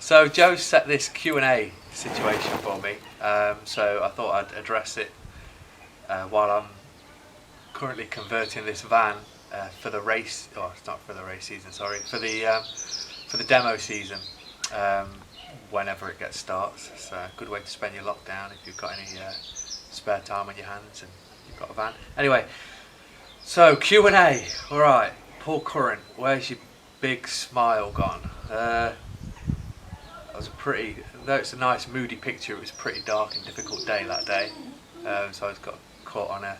So Joe set this Q&A situation for me, so I thought I'd address it while I'm currently converting this van for the race, or it's not for the race season, sorry, for the demo season, whenever it gets starts. It's a good way to spend your lockdown if you've got any spare time on your hands and you've got a van. Anyway, so Q&A, alright, Paul Curran, where's your big smile gone? It was though it's a nice moody picture, it was a pretty dark and difficult day that day, so I was got caught on a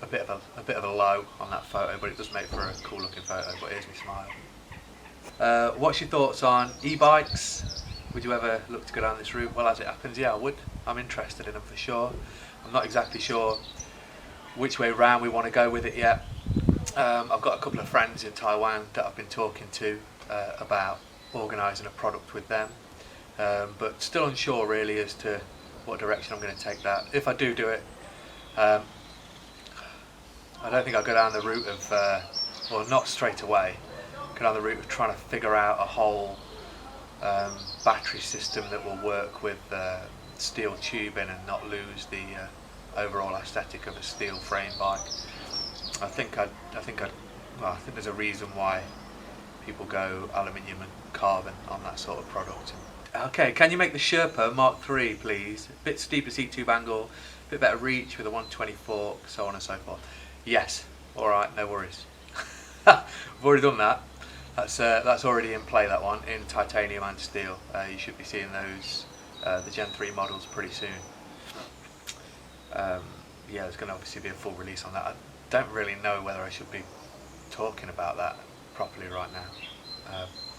bit of a low on that photo, but it does make for a cool looking photo. But here's my smile. What's your thoughts on e-bikes? Would you ever look to go down this route? Well, as it happens, yeah, I would. I'm interested in them for sure. I'm not exactly sure which way round we want to go with it yet. I've got a couple of friends in Taiwan that I've been talking to about organising a product with them, but still unsure really as to what direction I'm going to take that. If I do it, I don't think I'll go down the route of, well, not straight away, go down the route of trying to figure out a whole battery system that will work with steel tubing and not lose the overall aesthetic of a steel frame bike. I think there's a reason why people go aluminium and carbon on that sort of product. Okay, can you make the Sherpa Mark III, please? A bit steeper seat tube angle, a bit better reach with a 120 fork, so on and so forth. Yes, all right, no worries. I've already done that. That's already in play. That one in titanium and steel. You should be seeing those, the Gen 3 models, pretty soon. Yeah, there's going to obviously be a full release on that. I don't really know whether I should be talking about that properly right now.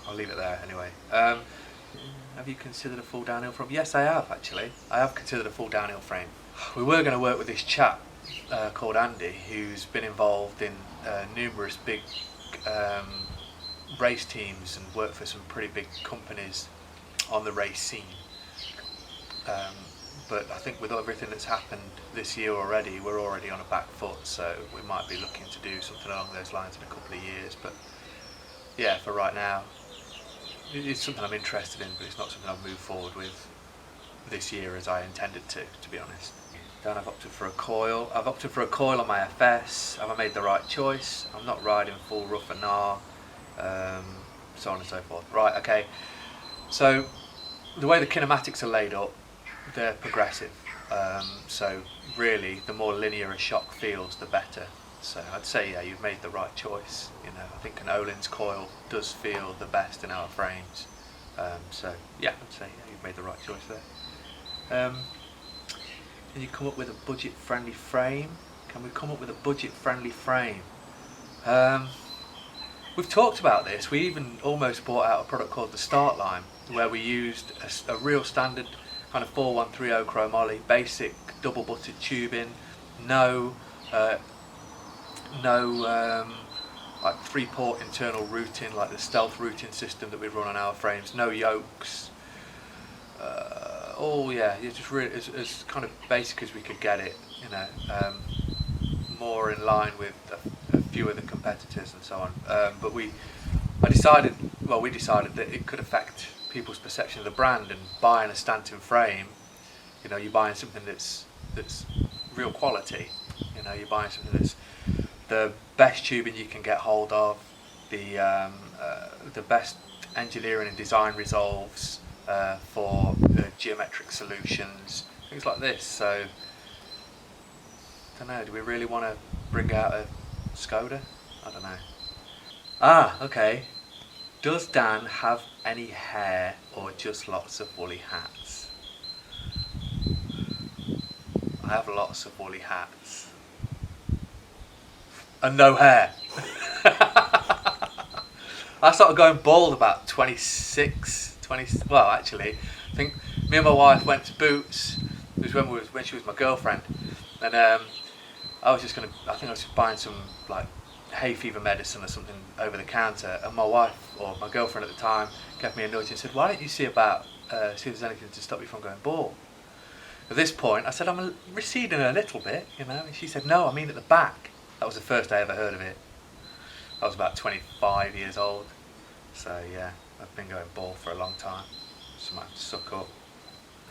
I'll leave it there anyway. Have you considered a full downhill frame? Yes, I have actually. I have considered a full downhill frame. We were going to work with this chap called Andy, who's been involved in numerous big race teams and worked for some pretty big companies on the race scene. But I think with everything that's happened this year already, we're already on a back foot, so we might be looking to do something along those lines in a couple of years. But yeah, for right now, it's something I'm interested in, but it's not something I've moved forward with this year as I intended to be honest. Then I've opted for a coil. I've opted for a coil on my FS. Have I made the right choice? I'm not riding full rough and gnar, so on and so forth. Right, okay. So the way the kinematics are laid up, they're progressive. So really, the more linear a shock feels, the better. So I'd say, yeah, you've made the right choice. You know, I think an Öhlins coil does feel the best in our frames. So yeah, I'd say yeah, you've made the right choice there. Can you come up with a budget-friendly frame? Can we come up with a budget-friendly frame? We've talked about this. We even almost bought out a product called the Start Line, where we used a real standard kind of 4130 chromoly, basic double-butted tubing, no like 3-port internal routing like the stealth routing system that we run on our frames, no yokes. Oh yeah, it's just really as kind of basic as we could get it, you know, more in line with a few of the competitors and so on. But we decided that it could affect people's perception of the brand, and buying a Stanton frame, you know, you're buying something that's real quality. You know, you're buying something that's the best tubing you can get hold of, the best engineering and design resolves for geometric solutions, things like this. So, I don't know, do we really want to bring out a Skoda? I don't know. Ah, okay. Does Dan have any hair or just lots of woolly hats? I have lots of woolly hats. And no hair. I started going bald about 26, well actually, I think me and my wife went to Boots. It was when she was my girlfriend, and I think I was just buying some like hay fever medicine or something over the counter, and my wife, or my girlfriend at the time, gave me a nudge and said, why don't you see if there's anything to stop you from going bald? At this point I said, I'm receding a little bit, you know, and she said, no, I mean at the back. That was the first I ever heard of it. I was about 25 years old. So yeah, I've been going bald for a long time. So I might have to suck up,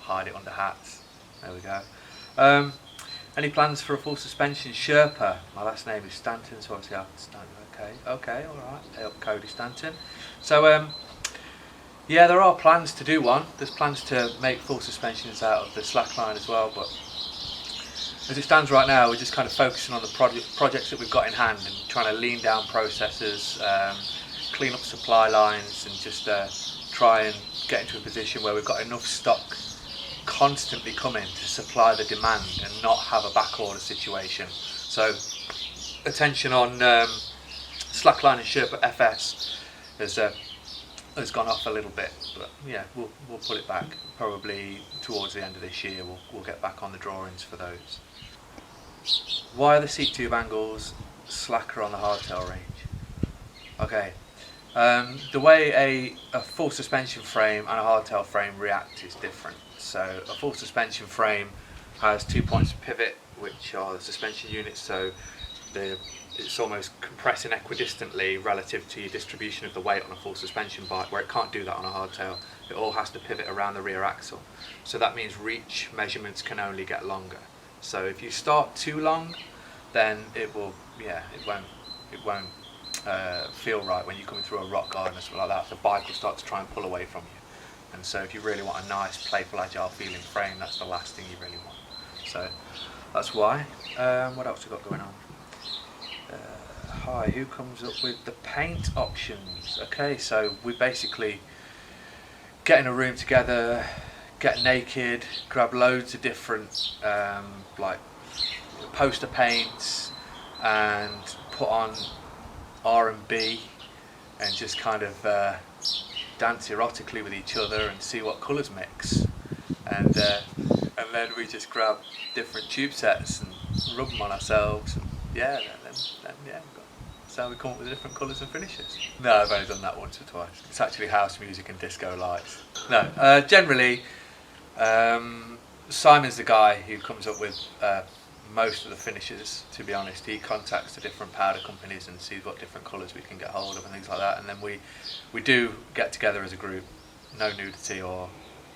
hide it under hats. There we go. Any plans for a full suspension Sherpa? My last name is Stanton, so obviously I'll Stanton. Okay, alright. Hey up Cody Stanton. So yeah, there are plans to do one. There's plans to make full suspensions out of the slackline as well, but as it stands right now, we're just kind of focusing on the projects that we've got in hand and trying to lean down processes, clean up supply lines, and just try and get into a position where we've got enough stock constantly coming to supply the demand and not have a backorder situation. So attention on slackline and Sherpa FS has gone off a little bit, but yeah, we'll put it back. Probably towards the end of this year we'll get back on the drawings for those. Why are the seat tube angles slacker on the hardtail range? Okay, the way a full suspension frame and a hardtail frame react is different. So a full suspension frame has 2 points of pivot, which are the suspension units, so it's almost compressing equidistantly relative to your distribution of the weight on a full suspension bike, where it can't do that on a hardtail. It all has to pivot around the rear axle. So that means reach measurements can only get longer. So if you start too long, then it won't feel right when you're coming through a rock garden or something like that. The bike will start to try and pull away from you. And so if you really want a nice, playful, agile feeling frame, that's the last thing you really want. So that's why. What else we got going on? Hi, who comes up with the paint options? Okay, so we basically get in a room together, get naked, grab loads of different like poster paints, and put on R&B and just kind of dance erotically with each other and see what colours mix. And then we just grab different tube sets and rub them on ourselves. And yeah, then that's how we come up with different colours and finishes. No, I've only done that once or twice. It's actually house music and disco lights. No, generally, Simon's the guy who comes up with most of the finishes, to be honest. He contacts the different powder companies and sees what different colours we can get hold of and things like that, and then we do get together as a group. No nudity or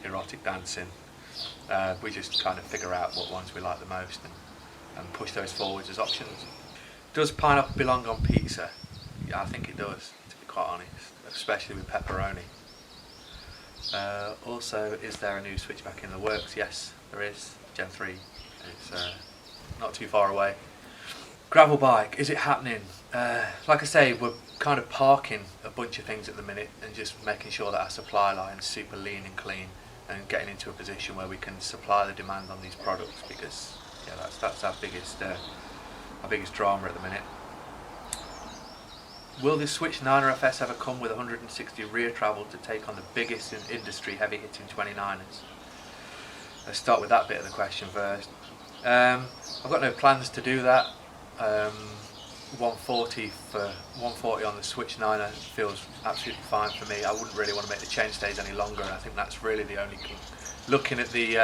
erotic dancing. We just kind of figure out what ones we like the most and push those forwards as options. Does pineapple belong on pizza? Yeah, I think it does, to be quite honest, especially with pepperoni. Also, is there a new switchback in the works? Yes, there is. Gen 3. It's not too far away. Gravel bike, is it happening? Like I say, we're kind of parking a bunch of things at the minute and just making sure that our supply line's super lean and clean and getting into a position where we can supply the demand on these products, because yeah, that's our biggest drama at the minute. Will this Switch 9RFS ever come with 160 rear travel to take on the biggest in industry heavy hitting 29ers? Let's start with that bit of the question first. I've got no plans to do that. 140 on the Switch 9er feels absolutely fine for me. I wouldn't really want to make the chainstays any longer, and I think that's really the only looking at the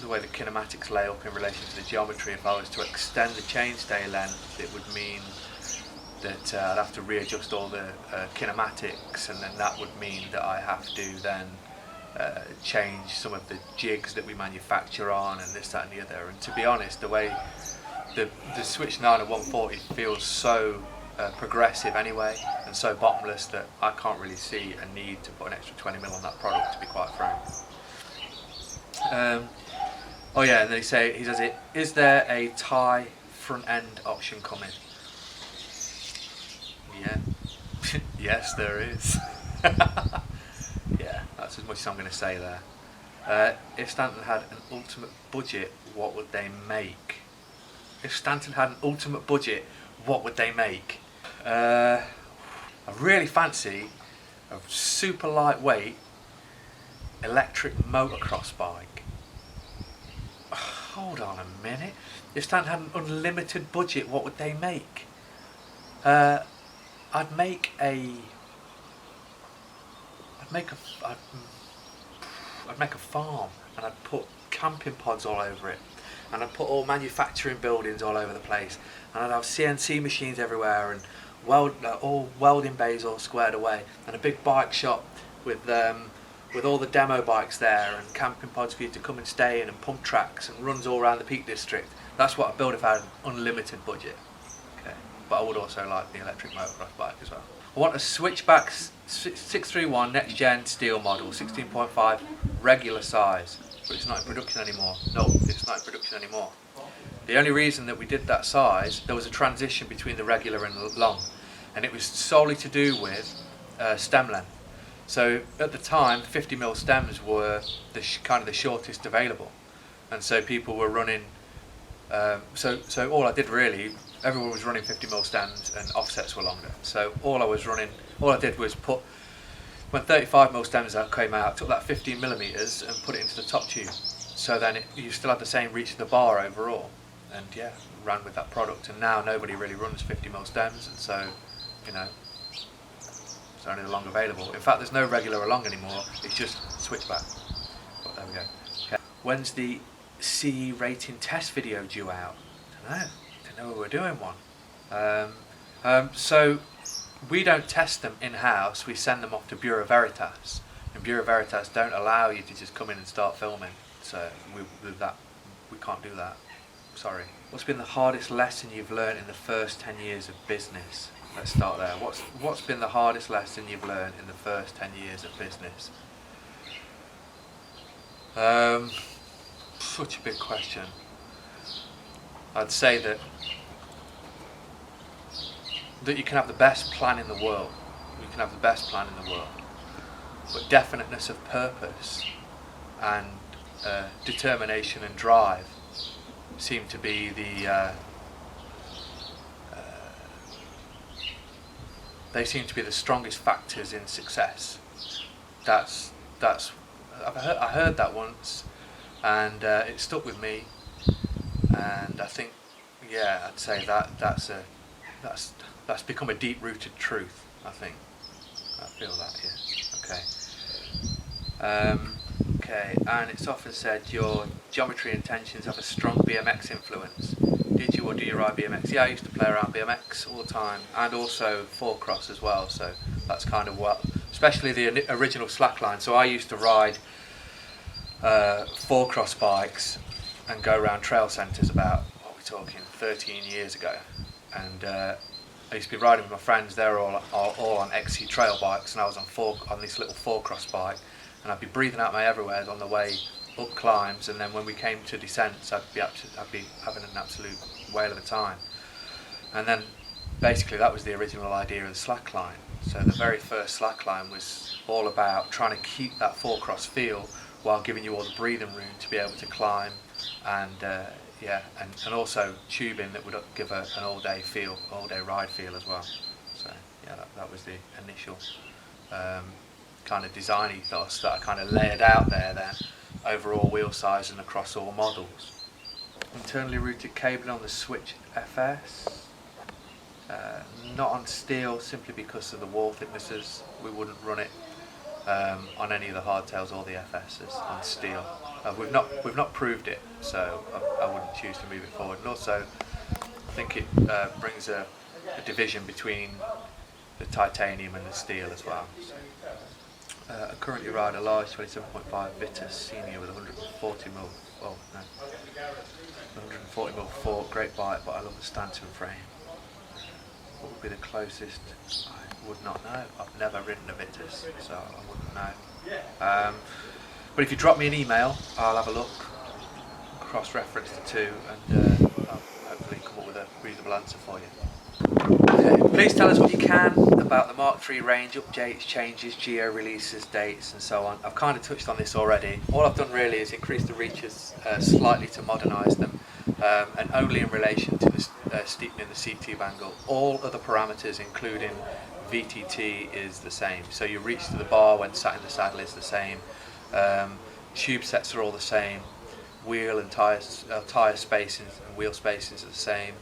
way the kinematics lay up in relation to the geometry. If I was to extend the chainstay length, it would mean that I'd have to readjust all the kinematics, and then that would mean that I have to then change some of the jigs that we manufacture on, and this, that and the other. And to be honest, the way the Switch 9er 140 feels so progressive anyway, and so bottomless, that I can't really see a need to put an extra 20mm on that product, to be quite frank. Oh yeah, and then he says it, is there a tie front end option coming? Yeah. Yes, there is. Yeah, that's as much as I'm going to say there. If Stanton had an ultimate budget, what would they make? If Stanton had an ultimate budget, what would they make? I really fancy a super lightweight electric motocross bike. Hold on a minute. If Stanton had an unlimited budget, what would they make? I'd make a farm, and I'd put camping pods all over it, and I'd put all manufacturing buildings all over the place, and I'd have CNC machines everywhere, and all welding bays all squared away, and a big bike shop with all the demo bikes there and camping pods for you to come and stay in, and pump tracks and runs all around the Peak District. That's what I'd build if I had an unlimited budget. Okay, but I would also like the electric motocross bike as well. I want a switchback 631 next gen steel model, 16.5 regular size, but it's not in production anymore. No, it's not in production anymore. The only reason that we did that size, there was a transition between the regular and the long, and it was solely to do with stem length. So at the time, 50mm stems were kind of the shortest available, and so people were running. So all I did really, everyone was running 50mm stems, and offsets were longer. So all I did was put, when 35mm stems came out, took that 15mm and put it into the top tube. So then you still had the same reach of the bar overall, and yeah, ran with that product. And now nobody really runs 50mm stems, and so it's only the long available. In fact, there's no regular or long anymore. It's just switchback. But there we go. Okay. When's the CE rating test video due out? Don't know. We're doing one. So we don't test them in-house. We send them off to Bureau Veritas, and Bureau Veritas don't allow you to just come in and start filming. So we can't do that. Sorry. What's been the hardest lesson you've learned in the first 10 years of business? Let's start there. What's been the hardest lesson you've learned in the first 10 years of business? Such a big question. I'd say that you can have the best plan in the world. You can have the best plan in the world, but definiteness of purpose and determination and drive seem to be they seem to be the strongest factors in success. I heard that once, and it stuck with me. And I think, yeah, I'd say that's become a deep-rooted truth. I think I feel that. Yeah. Okay, and it's often said your geometry intentions have a strong BMX influence. Did you or do you ride BMX? Yeah, I used to play around BMX all the time, and also four cross as well. So that's kind of what, especially the original slackline. So I used to ride four cross bikes and go around trail centres about, what we're talking, 13 years ago. And I used to be riding with my friends. They're all on XC trail bikes, and I was on this little four cross bike. And I'd be breathing out my everywheres on the way up climbs, and then when we came to descents, I'd be having an absolute whale of a time. And then basically that was the original idea of the slackline. So the very first slackline was all about trying to keep that four cross feel while giving you all the breathing room to be able to climb, and and also tubing that would give an all-day ride feel as well. So yeah, that was the initial kind of design ethos that I kind of layered out there then, over all wheel size and across all models. Internally routed cabling on the Switch FS, not on steel, simply because of the wall thicknesses. We wouldn't run it on any of the hardtails or the FSs on steel. We've not proved it, so I wouldn't choose to move it forward. And also, I think it brings a division between the titanium and the steel as well. So, I currently ride a large 27.5 Vitus Senior with 140mm. Oh no, 140mm fork. Great bike, but I love the Stanton frame. What would be the closest? I would not know. I've never ridden a Vitus, so I wouldn't know. But if you drop me an email, I'll have a look, cross-reference the two, and I'll hopefully come up with a reasonable answer for you. Okay. Please tell us what you can about the Mark III range, updates, changes, geo releases, dates, and so on. I've kind of touched on this already. All I've done really is increase the reaches slightly to modernise them, and only in relation to the steepening the seat tube angle. All other parameters, including VTT, is the same. So your reach to the bar when sat in the saddle is the same. Tube sets are all the same. Wheel and tyre spacings and wheel spacings are the same.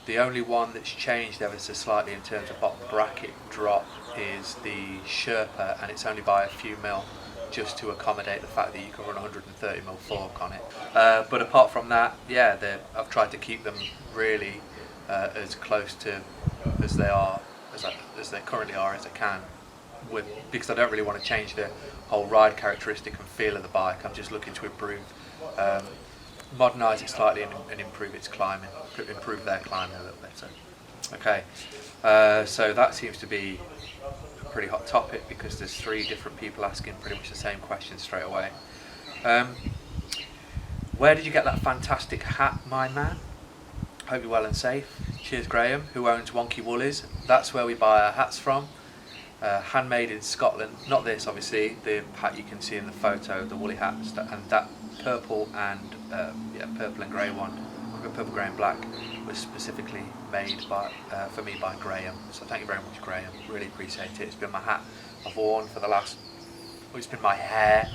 The only one that's changed ever so slightly in terms of bottom bracket drop is the Sherpa, and it's only by a few mil, just to accommodate the fact that you can run 130mm fork on it. But apart from that, yeah, I've tried to keep them really as close to as they currently are as I can, because I don't really want to change the whole ride characteristic and feel of the bike. I'm just looking to improve, modernise it slightly and improve its climbing, improve their climbing a little better. Okay, so that seems to be a pretty hot topic because there's 3 different people asking pretty much the same question straight away. Where did you get that fantastic hat, my man? Hope you're well and safe. Cheers, Graham, who owns Wonky Woolies. That's where we buy our hats from. Handmade in Scotland. Not this, obviously. The hat you can see in the photo, the woolly hat, and that purple and grey one, purple, grey and black, was specifically made for me by Graham. So thank you very much, Graham. Really appreciate it. It's been my hat I've worn for the last. It's been my hair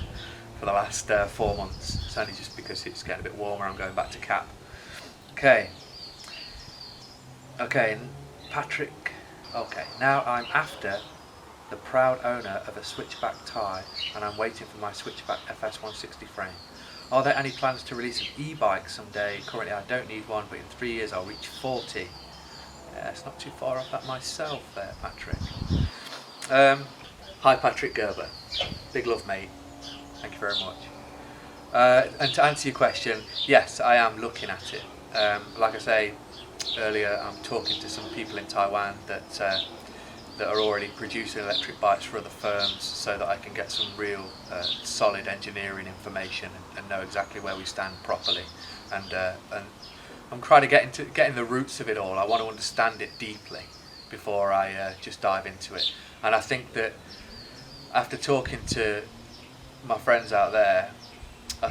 for the last 4 months. It's only just because it's getting a bit warmer. I'm going back to cap. Okay, Patrick. Okay, now I'm after the proud owner of a switchback tie, and I'm waiting for my switchback FS160 frame. Are there any plans to release an e-bike someday? Currently I don't need one, but in 3 years I'll reach 40. Yeah, it's not too far off that myself there, Patrick. Hi Patrick Gerber. Big love, mate. Thank you very much. And to answer your question, yes, I am looking at it. Like I say earlier, I'm talking to some people in Taiwan that are already producing electric bikes for other firms, so that I can get some real solid engineering information and know exactly where we stand properly. And I'm trying to get in the roots of it all. I want to understand it deeply before I just dive into it. And I think that after talking to my friends out there, I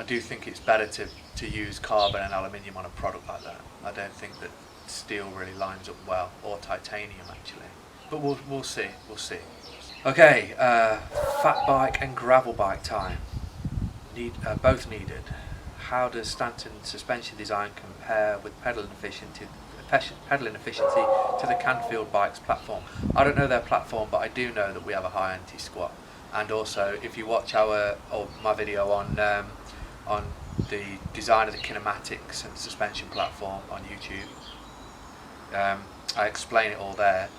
do think it's better to use carbon and aluminium on a product like that. I don't think that steel really lines up well, or titanium actually. But we'll see. Okay, fat bike and gravel bike time. Both needed. How does Stanton suspension design compare with pedaling efficiency to the Canfield Bikes platform? I don't know their platform, but I do know that we have a high anti-squat. And also, if you watch my video on the design of the kinematics and suspension platform on YouTube, I explain it all there.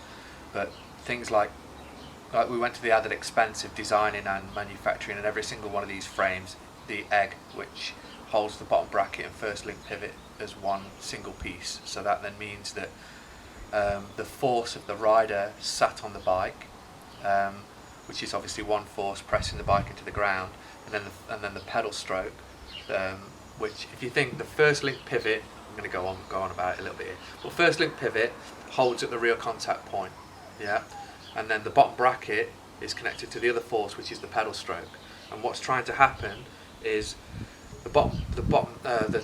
But things like we went to the added expense of designing and manufacturing in every single one of these frames the egg, which holds the bottom bracket and first link pivot as one single piece. So that then means that the force of the rider sat on the bike, which is obviously one force pressing the bike into the ground, and then the pedal stroke, which, if you think the first link pivot, I'm going to go on about it a little bit here. But first link pivot holds at the rear contact point, yeah, and then the bottom bracket is connected to the other force, which is the pedal stroke. And what's trying to happen is the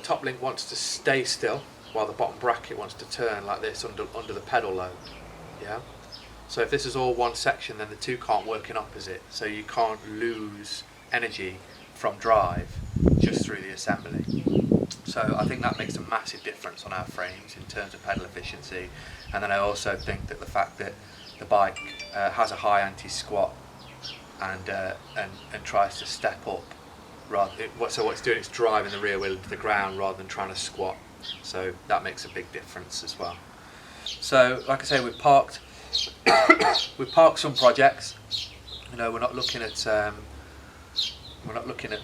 top link wants to stay still, while the bottom bracket wants to turn like this under the pedal load, yeah. So if this is all one section, then the two can't work in opposite. So you can't lose energy from drive just through the assembly. So I think that makes a massive difference on our frames in terms of pedal efficiency. And then I also think that the fact that the bike has a high anti-squat and tries to step up, so what it's doing, it's driving the rear wheel into the ground rather than trying to squat. So that makes a big difference as well. So like I say, we've parked some projects. You know, we're not looking at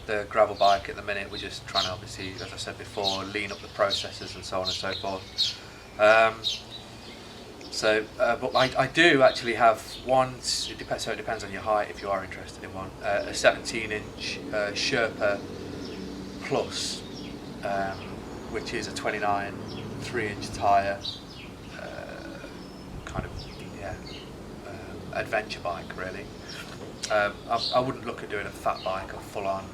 the gravel bike at the minute. We're just trying to, obviously, as I said before, lean up the processes and so on and so forth. But I do actually have one. It depends on your height if you are interested in one. A 17-inch Sherpa Plus, which is a 29 3-inch tyre, adventure bike really. I wouldn't look at doing a fat bike, a full-on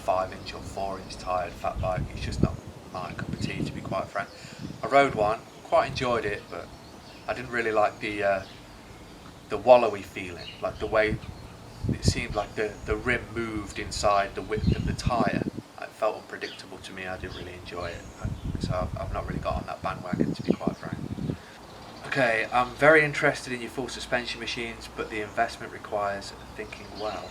5-inch or 4-inch tyred fat bike. It's just not my cup of tea, to be quite frank. I rode one, quite enjoyed it, but I didn't really like the wallowy feeling, like the way it seemed like the rim moved inside the width of the tyre. It felt unpredictable to me. I didn't really enjoy it, so I've not really got on that bandwagon, to be quite frank. Okay, I'm very interested in your full suspension machines, but the investment requires thinking well.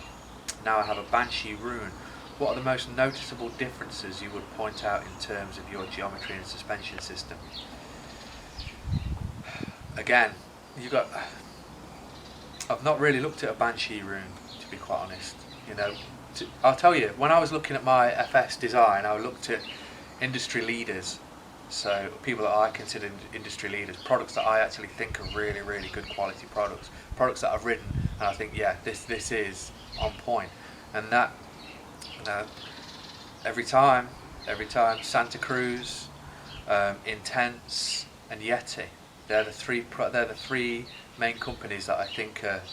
Now I have a Banshee Rune. What are the most noticeable differences you would point out in terms of your geometry and suspension system? again, you got. I've not really looked at a Banshee room, to be quite honest. You know, I'll tell you, when I was looking at my FS design, I looked at industry leaders. So people that I consider industry leaders, products that I actually think are really, really good quality products that I've ridden, and I think, yeah, this is on point. And that, you know, every time, Santa Cruz, Intense, and Yeti, they're the three main companies that I think are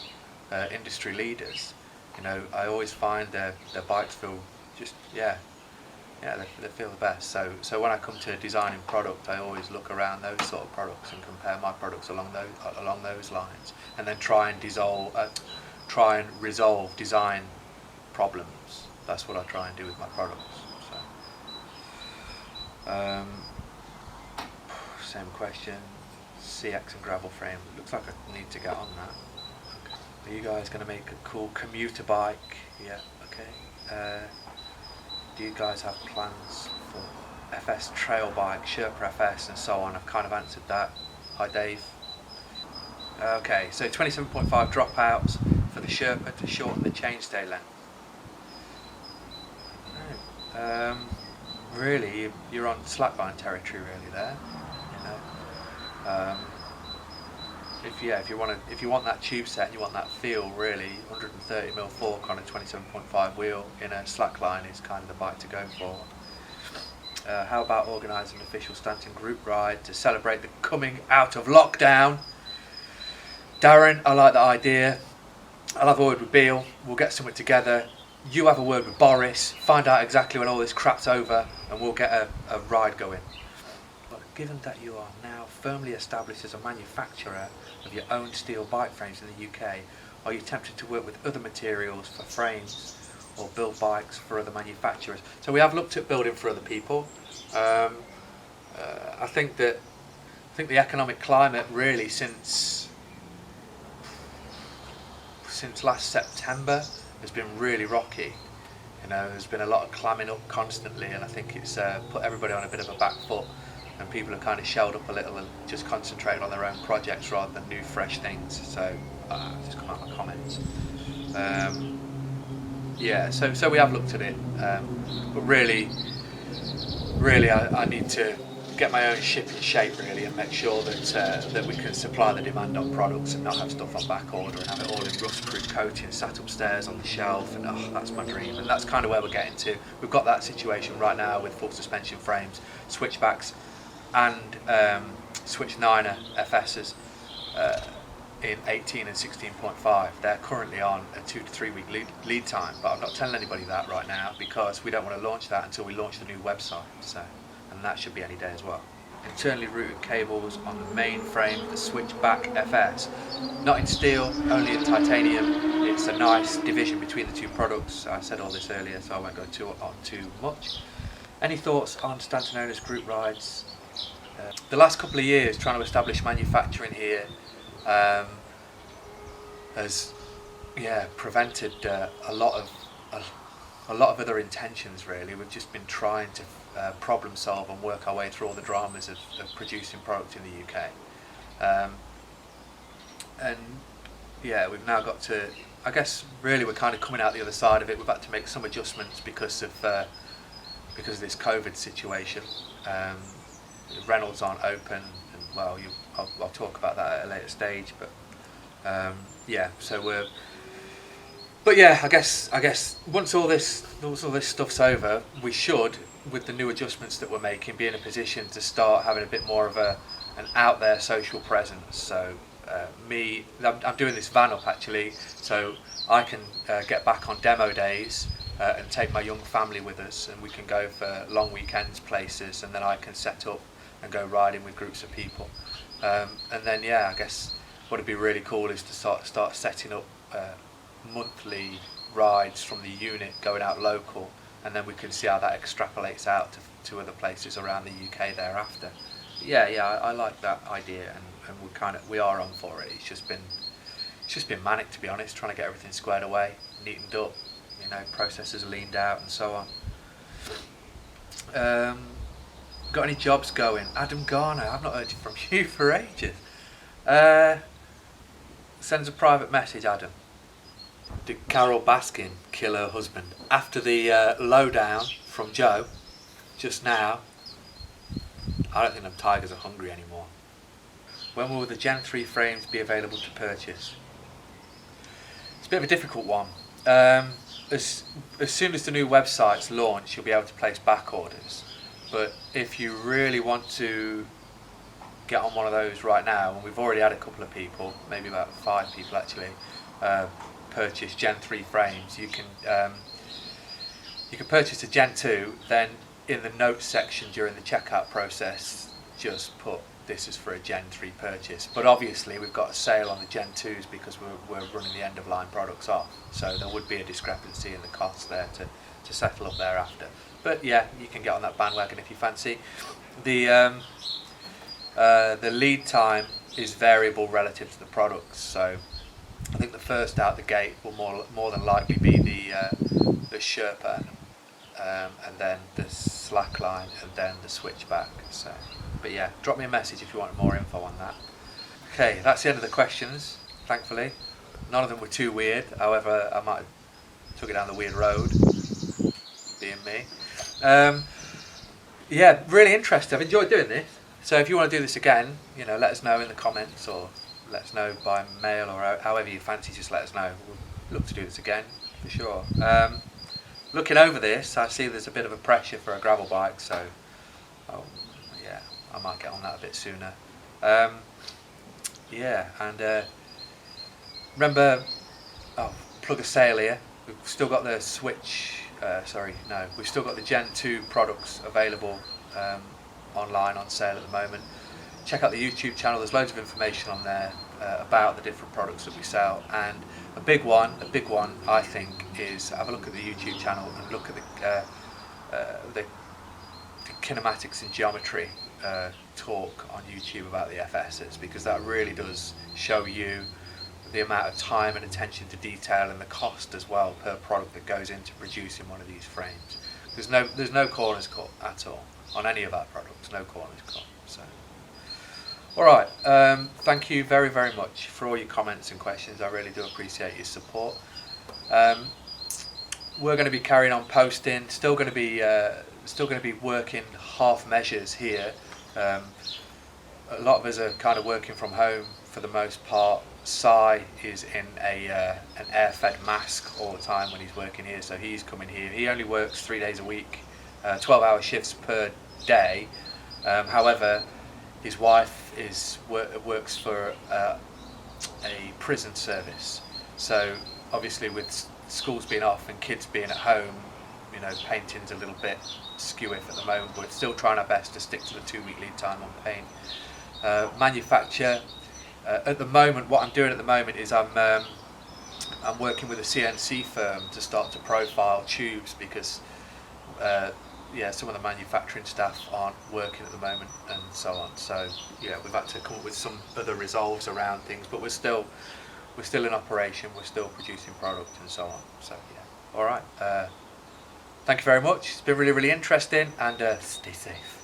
industry leaders. You know, I always find their bikes feel just, they feel the best. So when I come to designing product, I always look around those sort of products and compare my products along those lines, and then try and resolve design problems. That's what I try and do with my products. So, same question. CX and gravel frame. Looks like I need to get on that. Okay. Are you guys going to make a cool commuter bike? Yeah. Okay. Do you guys have plans for FS trail bike, Sherpa FS, and so on? I've kind of answered that. Hi, Dave. Okay, so 27.5 dropouts for the Sherpa to shorten the chainstay length. Really, you're on slackline territory, really there. You know, if you want that tube set and you want that feel, really, 130mm fork on a 27.5 wheel in a slackline is kind of the bike to go for. How about organising an official Stanton group ride to celebrate the coming out of lockdown? Darren, I like that idea. I'll have a word with Beale. We'll get something together. You have a word with Boris. Find out exactly when all this crap's over, and we'll get a ride going. But given that you are now firmly established as a manufacturer of your own steel bike frames in the UK, are you tempted to work with other materials for frames or build bikes for other manufacturers? So we have looked at building for other people. I think the economic climate really since last September has been really rocky. You know, there's been a lot of clamming up constantly, and I think it's put everybody on a bit of a back foot, and people have kind of shelled up a little and just concentrated on their own projects rather than new fresh things. So just come out my comments. So we have looked at it, but really I need to get my own ship in shape really, and make sure that we can supply the demand on products and not have stuff on back order and have it all in rust-proof coating sat upstairs on the shelf, and that's my dream, and that's kind of where we're getting to. We've got that situation right now with full suspension frames, switchbacks, and switch 9er FSs in 18 and 16.5. They're currently on a 2 to 3 week lead time, but I'm not telling anybody that right now because we don't want to launch that until we launch the new website. So, and that should be any day as well. Internally routed cables on the main frame of the switchback FS, not in steel, only in titanium. It's a nice division between the two products. I said all this earlier, so I won't go on too much. Any thoughts on Stanton owners group rides? The last couple of years trying to establish manufacturing here has prevented a lot of other intentions really. We've just been trying to problem solve and work our way through all the dramas of producing product in the UK, and we've now got to, I guess really we're kind of coming out the other side of it. We've had to make some adjustments because of this COVID situation. Reynolds aren't open, and well, I'll talk about that at a later stage. But I guess once all this stuff's over, we should, with the new adjustments that we're making, be in a position to start having a bit more of an out there social presence. So I'm doing this van up actually, so I can get back on demo days and take my young family with us, and we can go for long weekends places, and then I can set up and go riding with groups of people. And then I guess what would be really cool is to start setting up monthly rides from the unit going out local, and then we can see how that extrapolates out to other places around the UK thereafter. I like that idea, and we are on for it. It's just been manic, to be honest, trying to get everything squared away, neatened up, you know, processes leaned out and so on. Got any jobs going? Adam Garner, I've not heard from you for ages. Send us a private message, Adam. Did Carol Baskin kill her husband? After the lowdown from Joe just now, I don't think them tigers are hungry anymore. When will the Gen 3 frames be available to purchase? It's a bit of a difficult one. As soon as the new website's launched, you'll be able to place back orders. But if you really want to get on one of those right now, and we've already had a couple of people, maybe about 5 people actually, purchase Gen 3 frames, you can purchase a Gen 2, then in the notes section during the checkout process, just put this is for a Gen 3 purchase. But obviously we've got a sale on the Gen 2s because we're running the end of line products off, so there would be a discrepancy in the costs there to settle up thereafter. But yeah, you can get on that bandwagon if you fancy. The lead time is variable relative to the products, so I think the first out the gate will more than likely be the Sherpa, and then the slackline, and then the switchback. So, but yeah, drop me a message if you want more info on that. Okay, that's the end of the questions. Thankfully, none of them were too weird. However, I might have took it down the weird road, being me. Yeah, really interesting. I've enjoyed doing this. So if you want to do this again, let us know in the comments, or let us know by mail, or however you fancy. Just let us know. We'll look to do this again for sure. Looking over this, I see there's a bit of a pressure for a gravel bike, so yeah, I might get on that a bit sooner. Yeah, and remember, plug a sale here. We've still got the we've still got the Gen 2 products available online on sale at the moment. Check out the YouTube channel. There's loads of information on there about the different products that we sell, and a big one I think is have a look at the YouTube channel and look at the kinematics and geometry talk on YouTube about the FSs, because that really does show you the amount of time and attention to detail and the cost as well per product that goes into producing one of these frames. There's no corners cut at all on any of our products, no corners cut. So, alright, thank you very, very much for all your comments and questions. I really do appreciate your support. We're going to be carrying on posting, still going to be working half measures here. A lot of us are kind of working from home for the most part. Si is in an air-fed mask all the time when he's working here, so he's coming here. He only works 3 days a week, 12-hour shifts per day. However, his wife works for a prison service, so obviously with schools being off and kids being at home, painting's a little bit skew at the moment. We're still trying our best to stick to the 2-week lead time on paint. Manufacture. At the moment, what I'm doing at the moment is I'm working with a CNC firm to start to profile tubes, because some of the manufacturing staff aren't working at the moment and so on. So yeah, we've had to come up with some other resolves around things, but we're still in operation. We're still producing product and so on. So yeah, all right. Thank you very much. It's been really, really interesting, and stay safe.